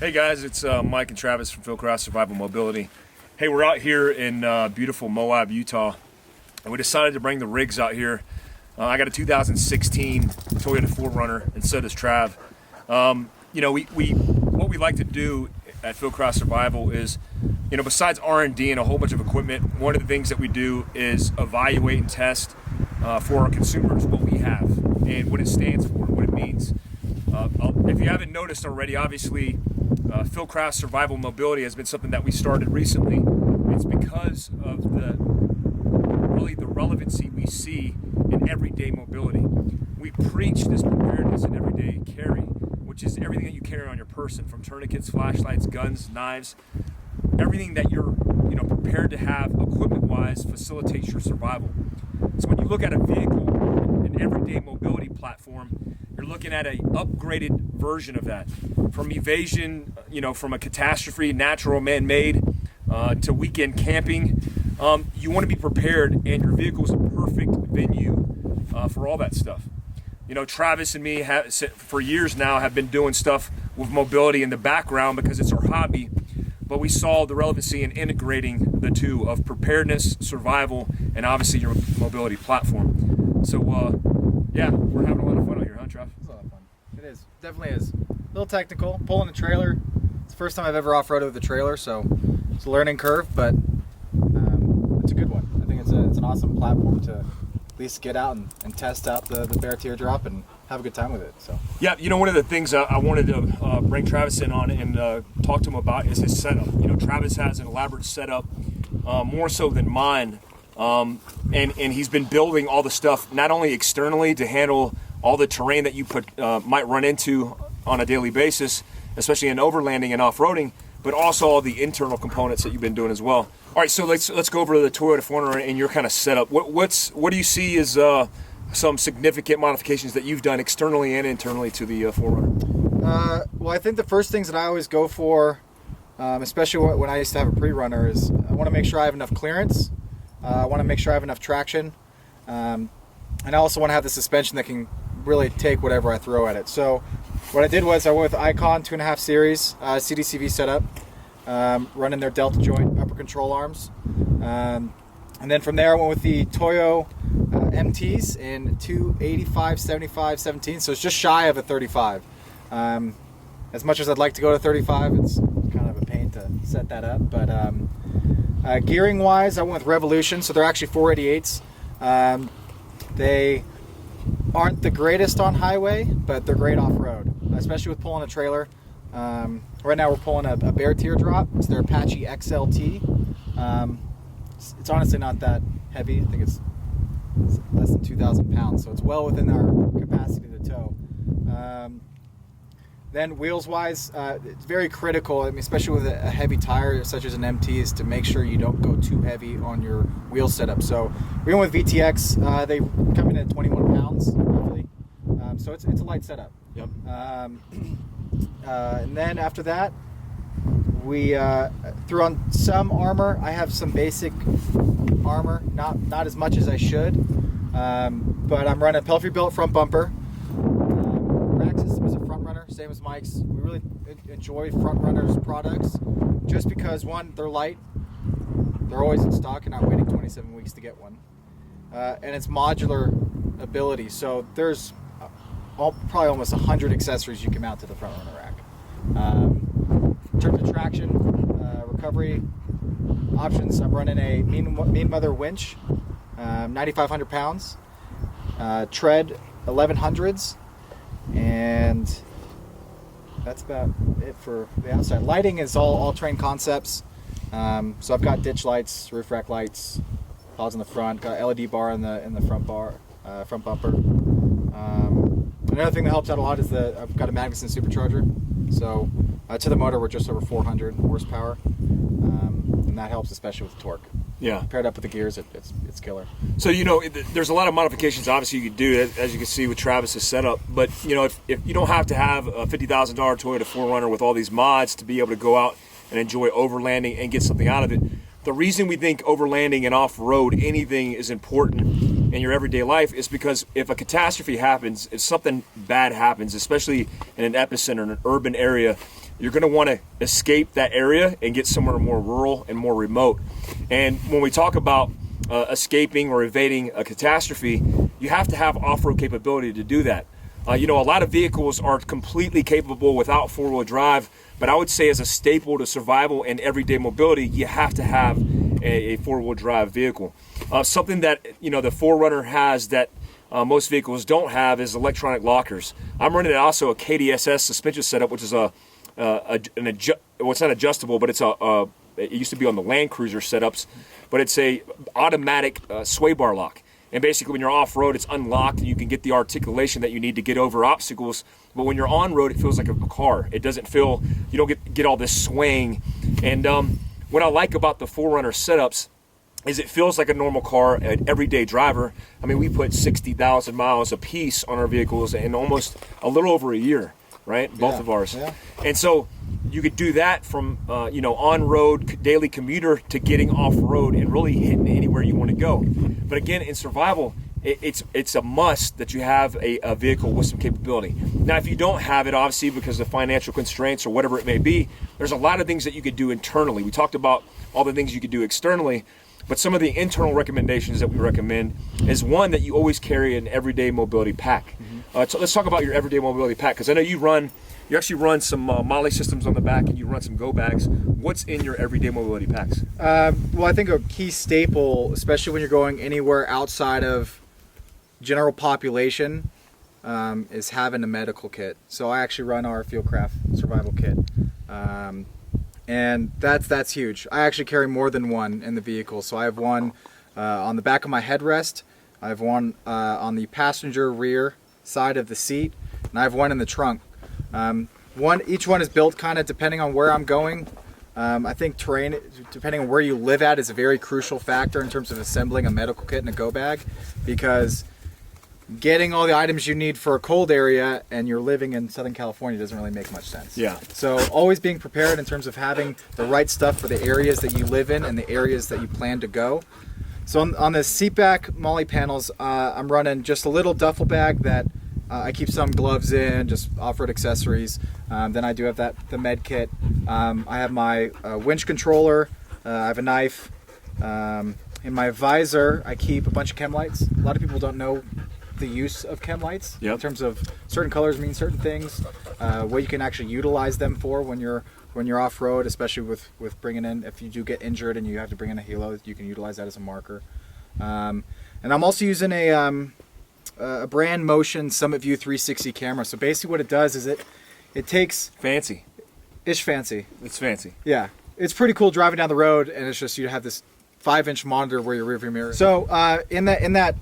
Hey guys, it's Mike and Travis from Fieldcraft Survival Mobility. Hey, we're out here in beautiful Moab, Utah, and we decided to bring the rigs out here. I got a 2016 Toyota 4Runner, and so does Trav. What we like to do at Fieldcraft Survival is, besides R&D and a whole bunch of equipment, one of the things that we do is evaluate and test for our consumers what we have and what it stands for and what it means. If you haven't noticed already, obviously, Fieldcraft Survival Mobility has been something that we started recently. It's because of the relevancy we see in everyday mobility. We preach this preparedness in everyday carry, which is everything that you carry on your person, from tourniquets, flashlights, guns, knives. Everything that you're prepared to have equipment-wise facilitates your survival. So when you look at a vehicle, an everyday mobility platform, you're looking at an upgraded version of that. From evasion, from a catastrophe, natural, man-made, to weekend camping. You want to be prepared, and your vehicle is a perfect venue for all that stuff. Travis and me for years now have been doing stuff with mobility in the background because it's our hobby, but we saw the relevancy in integrating the two of preparedness, survival, and obviously your mobility platform. So, we're having a lot of fun out here, huh, Trav? It's a lot of fun. It is. Definitely is. A little technical. Pulling the trailer. It's the first time I've ever off-roaded with a trailer, so it's a learning curve, but it's a good one. I think it's an awesome platform to at least get out and test out the bare teardrop and have a good time with it. So yeah, one of the things I wanted to bring Travis in on and talk to him about is his setup. Travis has an elaborate setup, more so than mine, and he's been building all the stuff not only externally to handle all the terrain that you might run into on a daily basis, especially in overlanding and off-roading, but also all the internal components that you've been doing as well. All right, so let's go over to the Toyota 4Runner and your kind of setup. What do you see as some significant modifications that you've done externally and internally to the 4Runner? Well, I think the first things that I always go for, especially when I used to have a pre-runner, is I want to make sure I have enough clearance. I want to make sure I have enough traction. And I also want to have the suspension that can really take whatever I throw at it. So what I did was I went with Icon 2.5 series CDCV setup, running their delta joint upper control arms. And then from there I went with the Toyo MTs in 285, 75, 17. So it's just shy of a 35. As much as I'd like to go to 35, it's kind of a pain to set that up. But gearing wise, I went with Revolution. So they're actually 488s. They aren't the greatest on highway, but they're great off-road, especially with pulling a trailer. Right now we're pulling a bare teardrop. It's their Apache XLT. It's honestly not that heavy. I think it's less than 2,000 pounds, so it's well within our capacity to tow. Then wheels-wise, it's very critical, especially with a heavy tire such as an MT, is to make sure you don't go too heavy on your wheel setup. So we went with VTX. They come in at 21 pounds, roughly. So it's a light setup. Yep. And then after that, we threw on some armor. I have some basic armor, not as much as I should, but I'm running a pelletry built front bumper. Rack system is a front runner, same as Mike's. We really enjoy front runners products just because, one, they're light, they're always in stock, and not waiting 27 weeks to get one, and it's modular ability. So there's probably almost 100 accessories you can mount to the front runner rack. In terms of traction, recovery options, I'm running a Mean Mother winch, 9,500 pounds, tread 1100s, and that's about it for the outside. Lighting is all Terrain Concepts. So I've got ditch lights, roof rack lights, pods in the front, got LED bar in the front bumper. Another thing that helps out a lot is I've got a Magnuson supercharger. So to the motor, we're just over 400 horsepower, and that helps especially with torque. Yeah. Paired up with the gears, it's killer. So there's a lot of modifications obviously you could do, as you can see with Travis's setup. But if you don't have to have a $50,000 Toyota 4Runner with all these mods to be able to go out and enjoy overlanding and get something out of it. The reason we think overlanding and off-road anything is important in your everyday life is because if a catastrophe happens, if something bad happens, especially in an epicenter, in an urban area, you're going to want to escape that area and get somewhere more rural and more remote. And when we talk about escaping or evading a catastrophe, you have to have off-road capability to do that. A lot of vehicles are completely capable without four-wheel drive, but I would say as a staple to survival and everyday mobility, you have to have a four-wheel drive vehicle. Something that the 4Runner has that most vehicles don't have is electronic lockers. I'm running also a KDSS suspension setup, which is it's not adjustable, but it used to be on the Land Cruiser setups, but it's a automatic sway bar lock. And basically when you're off-road, it's unlocked and you can get the articulation that you need to get over obstacles. But when you're on-road, it feels like a car. It doesn't feel, you don't get all this swaying. And what I like about the 4Runner setups is it feels like a normal car, an everyday driver. I mean, we put 60,000 miles a piece on our vehicles in almost a little over a year, right? Both of ours. Yeah. And so you could do that from, on-road daily commuter to getting off-road and really hitting anywhere you want to go. But again, in survival, it's a must that you have a vehicle with some capability. Now, if you don't have it, obviously, because of financial constraints or whatever it may be, there's a lot of things that you could do internally. We talked about all the things you could do externally, but some of the internal recommendations that we recommend is one, that you always carry an everyday mobility pack. So let's talk about your everyday mobility pack, because I know you actually run some Molly systems on the back and you run some go bags. What's in your everyday mobility packs? Well, I think a key staple, especially when you're going anywhere outside of general population, is having a medical kit. So I actually run our Fieldcraft survival kit. And that's huge. I actually carry more than one in the vehicle. So I have one on the back of my headrest. I have one on the passenger rear side of the seat, and I have one in the trunk. Each one is built kind of depending on where I'm going. I think terrain, depending on where you live at, is a very crucial factor in terms of assembling a medical kit and a go bag, because getting all the items you need for a cold area and you're living in Southern California doesn't really make much sense. Yeah. So always being prepared in terms of having the right stuff for the areas that you live in and the areas that you plan to go. So on the seat back Molly panels, I'm running just a little duffel bag that I keep some gloves in, just off-road accessories. Then I do have the med kit. I have my winch controller. I have a knife. In my visor, I keep a bunch of chem lights. A lot of people don't know the use of chem lights in terms of certain colors mean certain things. What you can actually utilize them for when you're off-road, especially with bringing in, if you do get injured and you have to bring in a helo, you can utilize that as a marker. And I'm also using a brand motion Summit View 360 camera. So basically what it does is it takes... Fancy. It's fancy. It's fancy. Yeah. It's pretty cool driving down the road, and it's just you have this 5-inch monitor where your rearview mirror. So in that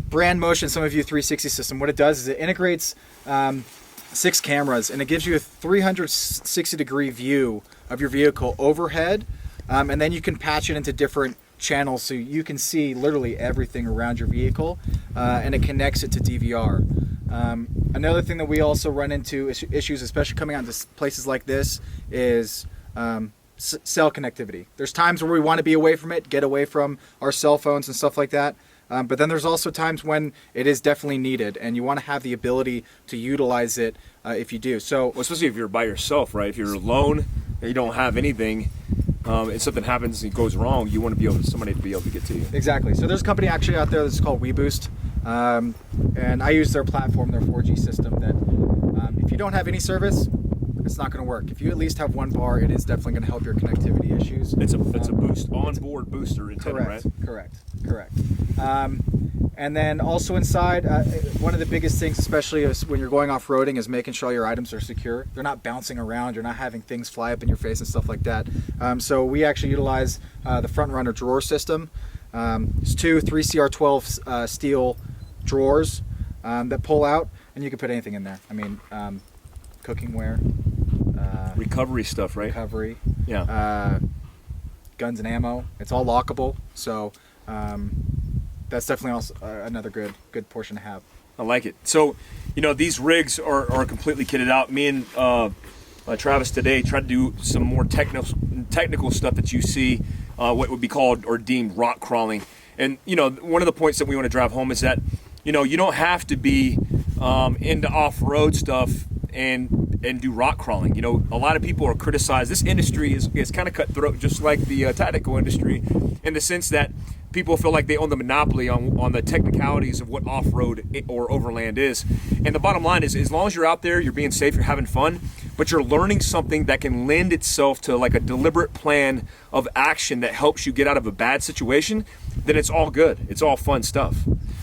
brand motion Summit View 360 system, what it does is it integrates 6 cameras, and it gives you a 360-degree view of your vehicle overhead, and then you can patch it into different channels so you can see literally everything around your vehicle, and it connects it to DVR. Another thing that we also run into issues, especially coming out to places like this, is cell connectivity. There's times where we want to be away from it, get away from our cell phones and stuff like that. But then there's also times when it is definitely needed, and you want to have the ability to utilize it if you do. So, especially if you're by yourself, right? If you're alone and you don't have anything, and something happens and goes wrong, you want to be somebody to be able to get to you. Exactly. So there's a company actually out there that's called WeBoost, and I use their platform, their 4G system. That if you don't have any service, it's not going to work. If you at least have one bar, it is definitely going to help your connectivity issues. It's a boost, onboard booster antenna, right? Correct. And then also inside, one of the biggest things, especially when you're going off-roading, is making sure all your items are secure. They're not bouncing around. You're not having things fly up in your face and stuff like that. So we actually utilize the Front Runner drawer system. It's 2 3CR12 steel drawers that pull out, and you can put anything in there. I mean, cooking ware. Recovery stuff, right? Recovery. Yeah. Guns and ammo. It's all lockable. So that's definitely also another good portion to have. I like it. So, these rigs are completely kitted out. Me and Travis today tried to do some more technical stuff that you see, what would be called or deemed rock crawling. And, one of the points that we want to drive home is that, you don't have to be into off-road stuff and do rock crawling. You know, a lot of people are criticized. This industry is kind of cutthroat, just like the tactical industry, in the sense that people feel like they own the monopoly on the technicalities of what off-road or overland is. And the bottom line is, as long as you're out there, you're being safe, you're having fun, but you're learning something that can lend itself to like a deliberate plan of action that helps you get out of a bad situation, then it's all good. It's all fun stuff.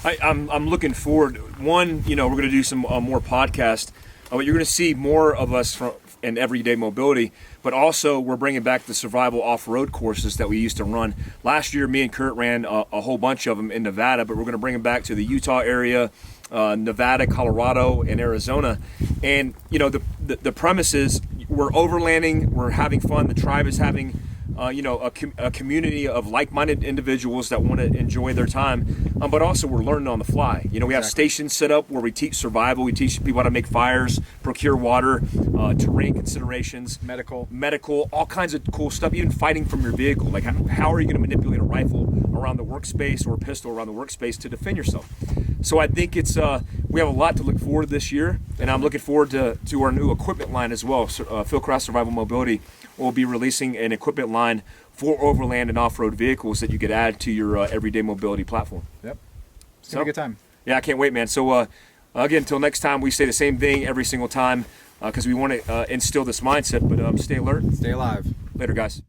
I'm looking forward. One, you know, we're going to do some more podcasts. But you're going to see more of us in everyday mobility, but also we're bringing back the survival off-road courses that we used to run. Last year, me and Kurt ran a whole bunch of them in Nevada, but we're going to bring them back to the Utah area, Nevada, Colorado, and Arizona. And, you know, the premise is we're overlanding, we're having fun, the tribe is having a community of like-minded individuals that want to enjoy their time, but also we're learning on the fly. You know, we have stations set up where we teach survival, we teach people how to make fires, procure water, terrain considerations, medical, all kinds of cool stuff, even fighting from your vehicle. Like how are you going to manipulate a rifle around the workspace or a pistol around the workspace to defend yourself? So I think it's we have a lot to look forward to this year, and I'm looking forward to our new equipment line as well. Fieldcraft Survival Mobility will be releasing an equipment line for overland and off-road vehicles that you could add to your everyday mobility platform. Yep. It's going to be a good time. Yeah, I can't wait, man. So again, until next time, we say the same thing every single time because we want to instill this mindset, but stay alert. Stay alive. Later, guys.